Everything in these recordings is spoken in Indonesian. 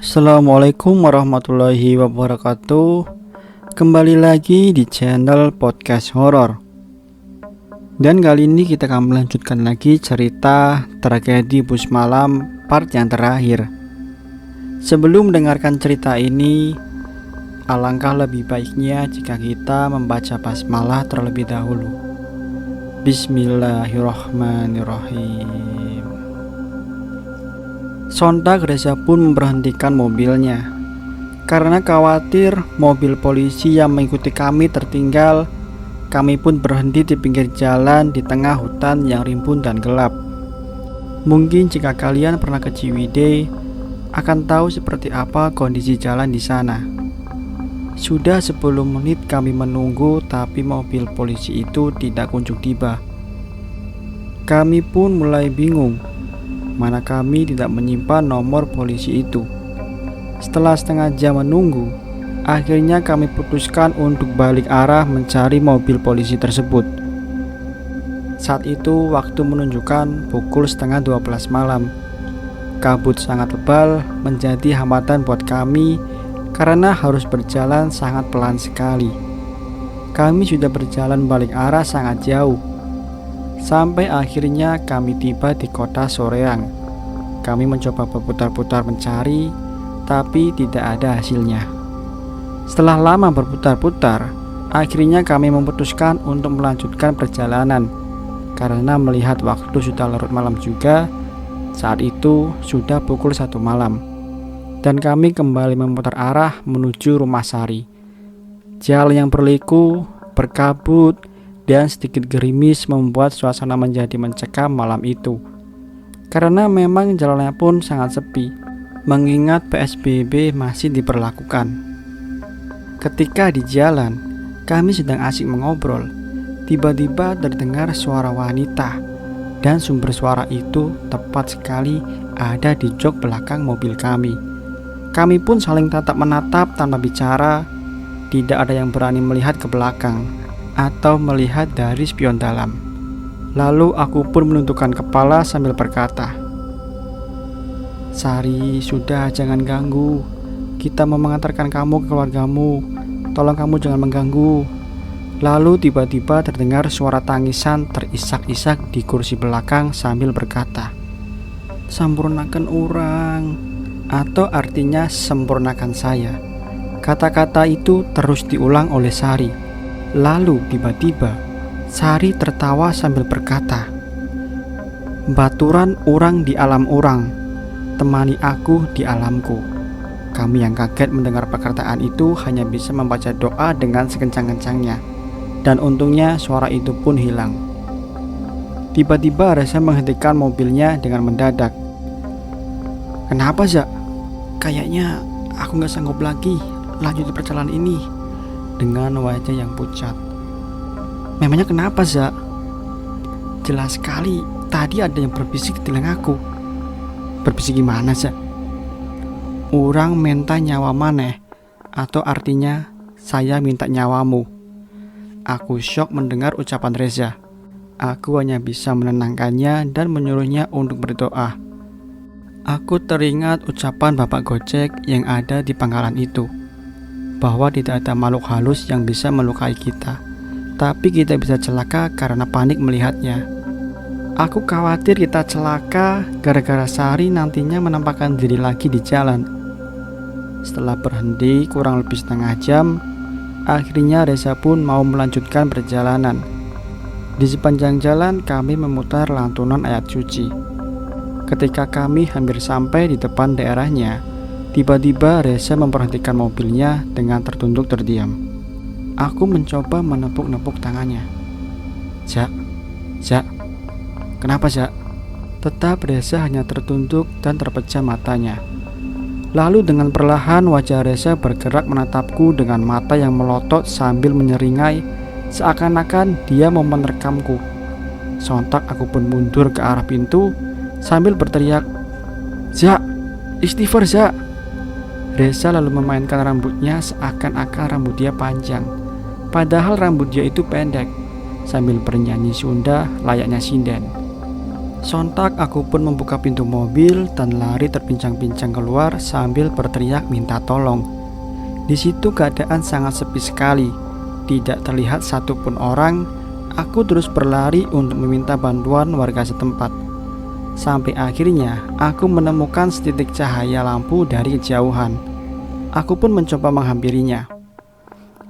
Assalamualaikum warahmatullahi wabarakatuh. Kembali lagi di channel podcast horor. Dan kali ini kita akan melanjutkan lagi cerita tragedi bus malam part yang terakhir. Sebelum mendengarkan cerita ini, alangkah lebih baiknya jika kita membaca basmalah terlebih dahulu. Bismillahirrahmanirrahim. Sontak Reza pun memberhentikan mobilnya karena khawatir mobil polisi yang mengikuti kami tertinggal. Kami pun berhenti di pinggir jalan di tengah hutan yang rimbun dan gelap. Mungkin jika kalian pernah ke Ciwidey akan tahu seperti apa kondisi jalan di sana. Sudah 10 menit kami menunggu, tapi mobil polisi itu tidak kunjung tiba. Kami pun mulai bingung, mana kami tidak menyimpan nomor polisi itu. Setelah setengah jam menunggu, akhirnya kami putuskan untuk balik arah mencari mobil polisi tersebut. Saat itu waktu menunjukkan pukul setengah 12 malam. Kabut sangat tebal menjadi hambatan buat kami karena harus berjalan sangat pelan sekali. Kami sudah berjalan balik arah sangat jauh. Sampai akhirnya kami tiba di kota Soreang. Kami mencoba berputar-putar mencari, tapi tidak ada hasilnya. Setelah lama berputar-putar, akhirnya kami memutuskan untuk melanjutkan perjalanan. Karena melihat waktu sudah larut malam juga, saat itu sudah pukul 1 malam. Dan kami kembali memutar arah menuju Rumah Sari. Jalan yang berliku, berkabut, dan sedikit gerimis membuat suasana menjadi mencekam malam itu. Karena memang jalannya pun sangat sepi, mengingat PSBB masih diberlakukan. Ketika di jalan, kami sedang asik mengobrol. Tiba-tiba terdengar suara wanita, dan sumber suara itu tepat sekali ada di jok belakang mobil kami. Kami pun saling tatap menatap tanpa bicara. Tidak ada yang berani melihat ke belakang atau melihat dari spion dalam. Lalu aku pun menundukkan kepala sambil berkata, "Sari, sudah, jangan ganggu. Kita mau mengantarkan kamu ke keluargamu. Tolong kamu jangan mengganggu." Lalu tiba-tiba terdengar suara tangisan terisak-isak di kursi belakang sambil berkata, "Sampurnakan orang," atau artinya sempurnakan saya. Kata-kata itu terus diulang oleh Sari. Lalu tiba-tiba Sari tertawa sambil berkata, "Baturan orang di alam orang, temani aku di alamku." Kami yang kaget mendengar perkataan itu hanya bisa membaca doa dengan sekencang-kencangnya. Dan untungnya suara itu pun hilang. Tiba-tiba Reza menghentikan mobilnya dengan mendadak. "Kenapa, Zak? Kayaknya aku gak sanggup lagi lanjut perjalanan ini." Dengan wajah yang pucat. "Memangnya kenapa, Zak?" "Jelas sekali tadi ada yang berbisik di telingaku." "Berbisik gimana, Zak?" "Orang minta nyawa maneh," atau artinya saya minta nyawamu. Aku syok mendengar ucapan Reza. Aku hanya bisa menenangkannya dan menyuruhnya untuk berdoa. Aku teringat ucapan Bapak Gojek yang ada di pangkalan itu, bahwa tidak ada makhluk halus yang bisa melukai kita, tapi kita bisa celaka karena panik melihatnya. Aku khawatir kita celaka gara-gara Sari nantinya menampakkan diri lagi di jalan. Setelah berhenti kurang lebih setengah jam, akhirnya Reza pun mau melanjutkan perjalanan. Di sepanjang jalan kami memutar lantunan ayat suci. Ketika kami hampir sampai di depan daerahnya, tiba-tiba Reza memperhentikan mobilnya dengan tertunduk terdiam. Aku mencoba menepuk-nepuk tangannya. "Zak, Zak, kenapa, Zak?" Tetap Reza hanya tertunduk dan terpejam matanya. Lalu dengan perlahan wajah Reza bergerak menatapku dengan mata yang melotot sambil menyeringai, seakan-akan dia mau menerkamku. Sontak aku pun mundur ke arah pintu sambil berteriak, "Zak, istighfar, Zak." Reza lalu memainkan rambutnya seakan-akan rambut dia panjang, padahal rambut dia itu pendek, sambil bernyanyi Sunda layaknya sinden. Sontak aku pun membuka pintu mobil dan lari terpincang-pincang keluar sambil berteriak minta tolong. Di situ keadaan sangat sepi sekali, tidak terlihat satupun orang. Aku terus berlari untuk meminta bantuan warga setempat. Sampai akhirnya aku menemukan setitik cahaya lampu dari kejauhan. Aku pun mencoba menghampirinya.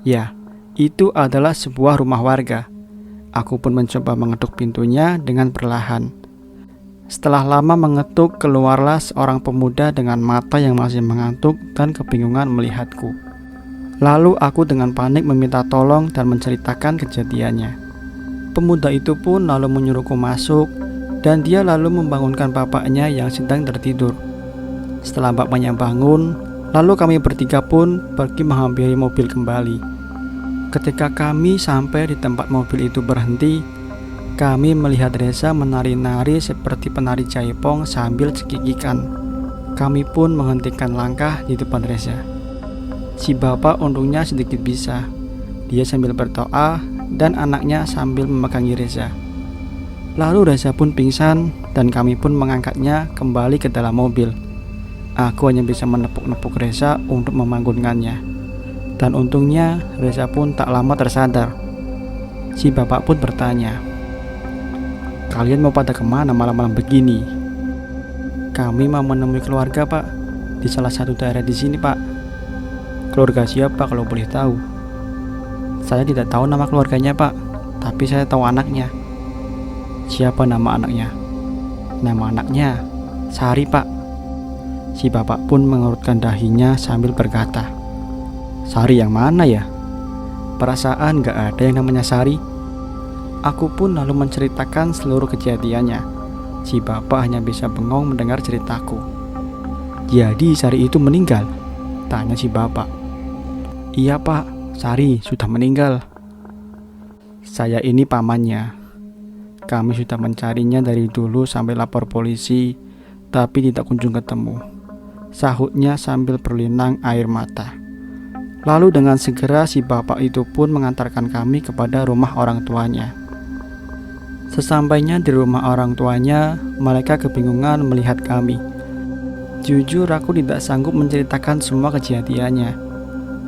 Ya, itu adalah sebuah rumah warga. Aku pun mencoba mengetuk pintunya dengan perlahan. Setelah lama mengetuk, keluarlah seorang pemuda dengan mata yang masih mengantuk dan kebingungan melihatku. Lalu aku dengan panik meminta tolong dan menceritakan kejadiannya. Pemuda itu pun lalu menyuruhku masuk, dan dia lalu membangunkan bapaknya yang sedang tertidur. Setelah bapaknya bangun, lalu kami bertiga pun pergi menghampiri mobil kembali. Ketika kami sampai di tempat mobil itu berhenti, kami melihat Reza menari-nari seperti penari jaipong sambil cekikikan. Kami pun menghentikan langkah di depan Reza. Si bapak untungnya sedikit bisa. Dia sambil berdoa dan anaknya sambil memegangi Reza. Lalu Reza pun pingsan dan kami pun mengangkatnya kembali ke dalam mobil. Aku hanya bisa menepuk-nepuk Reza untuk membangunkannya. Dan untungnya Reza pun tak lama tersadar. Si bapak pun bertanya, "Kalian mau pada kemana malam-malam begini?" "Kami mau menemui keluarga, Pak, di salah satu daerah di sini, Pak." "Keluarga siapa kalau boleh tahu?" "Saya tidak tahu nama keluarganya, Pak, tapi saya tahu anaknya." "Siapa nama anaknya?" "Nama anaknya Sari, Pak." Si bapak pun mengerutkan dahinya sambil berkata, "Sari yang mana ya? Perasaan gak ada yang namanya Sari." Aku pun lalu menceritakan seluruh kejadiannya. Si bapak hanya bisa bengong mendengar ceritaku. "Jadi Sari itu meninggal?" tanya si bapak. "Iya, Pak, Sari sudah meninggal." "Saya ini pamannya. Kami sudah mencarinya dari dulu sampai lapor polisi, tapi tidak kunjung ketemu," sahutnya sambil berlinang air mata. Lalu dengan segera si bapak itu pun mengantarkan kami kepada rumah orang tuanya. Sesampainya di rumah orang tuanya, mereka kebingungan melihat kami. Jujur aku tidak sanggup menceritakan semua kejadiannya,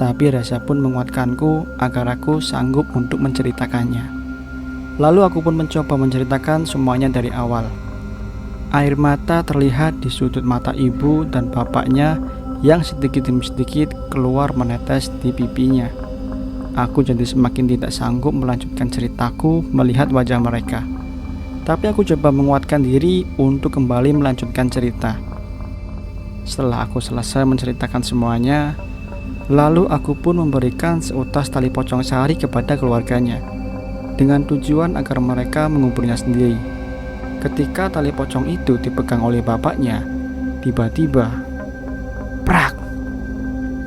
tapi Reza pun menguatkanku agar aku sanggup untuk menceritakannya. Lalu aku pun mencoba menceritakan semuanya dari awal. Air mata terlihat di sudut mata ibu dan bapaknya yang sedikit demi sedikit keluar menetes di pipinya. Aku jadi semakin tidak sanggup melanjutkan ceritaku melihat wajah mereka. Tapi aku coba menguatkan diri untuk kembali melanjutkan cerita. Setelah aku selesai menceritakan semuanya, lalu aku pun memberikan seutas tali pocong Sari kepada keluarganya, dengan tujuan agar mereka menguburnya sendiri. Ketika tali pocong itu dipegang oleh bapaknya, tiba-tiba prak!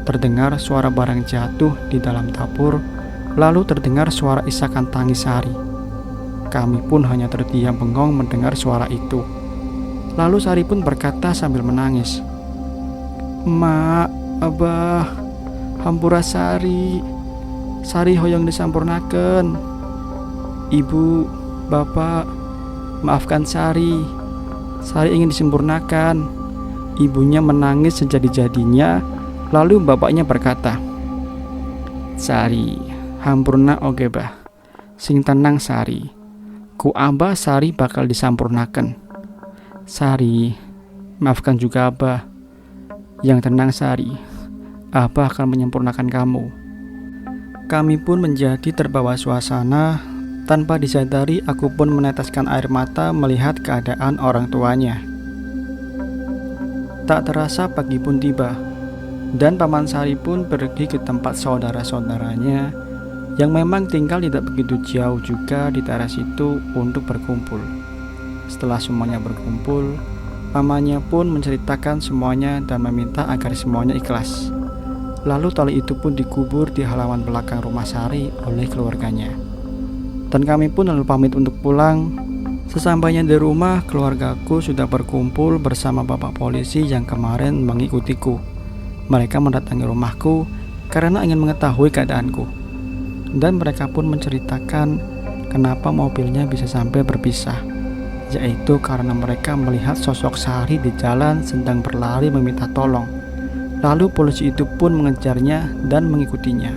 Terdengar suara barang jatuh di dalam dapur, lalu terdengar suara isakan tangis Sari. Kami pun hanya terdiam bengong mendengar suara itu. Lalu Sari pun berkata sambil menangis, "Mak, Abah, hampura Sari. Sari hoyong disampurnaken. Ibu, Bapak, maafkan Sari. Sari ingin disempurnakan." Ibunya menangis sejadi-jadinya. Lalu bapaknya berkata, "Sari, hampurna oge bah. Sing tenang Sari. Ku Abah Sari bakal disampurnakan. Sari, maafkan juga Abah. Yang tenang Sari, Abah akan menyempurnakan kamu." Kami pun menjadi terbawa suasana. Tanpa disadari aku pun meneteskan air mata melihat keadaan orang tuanya. Tak terasa pagi pun tiba, dan Paman Sari pun pergi ke tempat saudara-saudaranya yang memang tinggal tidak begitu jauh juga di teras itu untuk berkumpul. Setelah semuanya berkumpul, pamannya pun menceritakan semuanya dan meminta agar semuanya ikhlas. Lalu tali itu pun dikubur di halaman belakang rumah Sari oleh keluarganya. Dan kami pun lalu pamit untuk pulang. Sesampainya di rumah, keluargaku sudah berkumpul bersama bapak polisi yang kemarin mengikutiku. Mereka mendatangi rumahku karena ingin mengetahui keadaanku. Dan mereka pun menceritakan kenapa mobilnya bisa sampai berpisah. yaitu karena mereka melihat sosok Sari di jalan sedang berlari meminta tolong. Lalu polisi itu pun mengejarnya dan mengikutinya.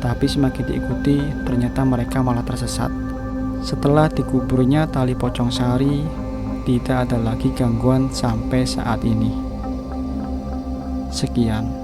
Tapi semakin diikuti, ternyata mereka malah tersesat. Setelah dikuburnya tali pocong Sari, tidak ada lagi gangguan sampai saat ini. Sekian.